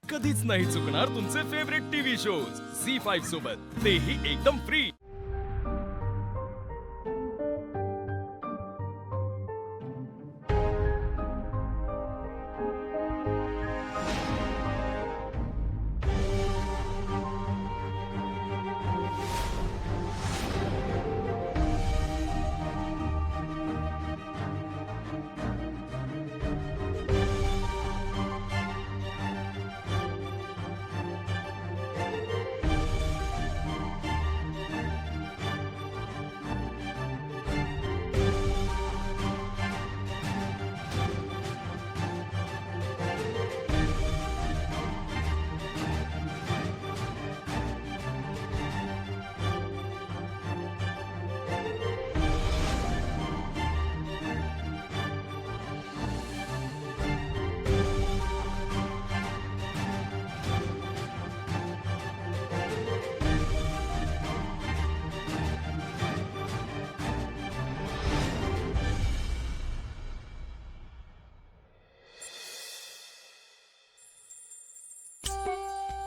कधीच नाही चुकणार तुमचे फेवरेट टीव्ही शोज झी5 सोबत, तेही एकदम फ्री।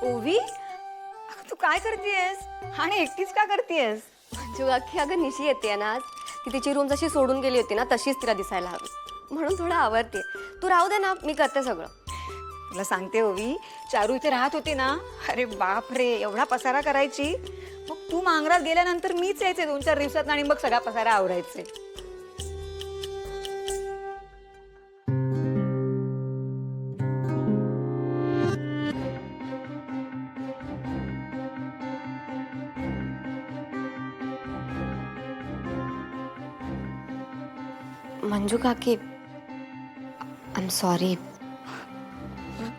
ओवी, अगं तू काय करतेयस आणि एकटीच का करतेयस? मंजू अख्खी अगं निशी येते ना आज. ती तिची रूम जशी सोडून गेली होती ना तशीच तिला दिसायला हवी म्हणून थोडं आवडते. तू राहू दे ना, मी करते सगळं. तुला सांगते ओवी, चारू इथे राहत होती ना, अरे बाप रे, एवढा पसारा करायची. मग तू मांगरात गेल्यानंतर मीच यायचे 2-4 दिवसात आणि मग सगळा पसारा आवरायचे. मंजू काकी, आय एम सॉरी.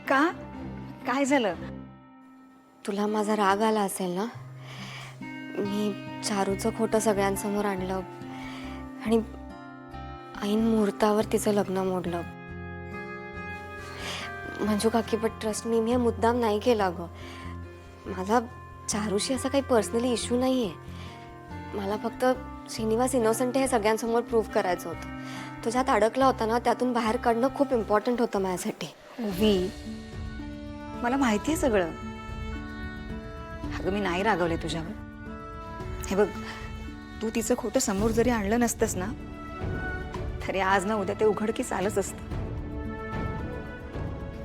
का? काय झालं? तुला माझा राग आला असेल ना. मी चारूचं खोटं सगळ्यांसमोर आणलं आणि ऐन मुहूर्तावर तिचं लग्न मोडलं. मंजू काकी, बट ट्रस्ट मी हे मुद्दाम नाही केला ग. माझा चारूशी असा काही पर्सनली इश्यू नाही आहे. मला फक्त श्रीनिवास इनोसंट हे सगळ्यांसमोर प्रूव्ह करायचं होतं. तो ज्यात अडकला होता ना, त्यातून बाहेर काढणं खूप इम्पॉर्टंट होतं माझ्यासाठी. ओवी, मला माहिती आहे सगळं. अगं मी नाही रागवले तुझ्यावर. हे बघ, तू तिचं खोटं समोर जरी आणलं नसतंस ना, तरी आज ना उद्या ते उघडकीस आलंच असतं.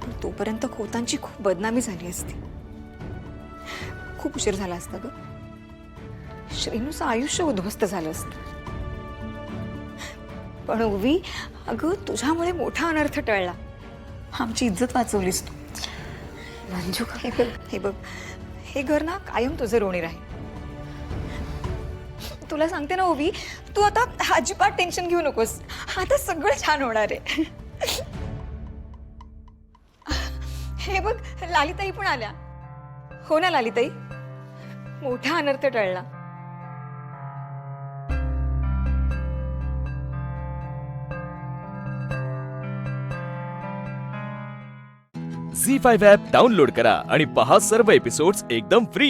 पण तोपर्यंत खोतांची खूप बदनामी झाली असती. खूप उशीर झाला असता ग. श्रीनूचं आयुष्य उद्ध्वस्त झालं असतं. पण ओवी, अगं तुझ्यामुळे मोठा अनर्थ टळला. आमची इज्जत वाचवलीस तू. मंजू हे बघ, हे घर ना कायम तुझं ऋणी राहील. तुला सांगते ना ओवी, तू आता अजिबात टेन्शन घेऊ नकोस. आता सगळं छान होणार आहे. हे बघ, लालिताई पण आल्या. हो ना लालिताई, मोठा अनर्थ टळला. झी5 ॲप डाउनलोड करा आणि पहा सर्व एपिसोड्स एकदम फ्री।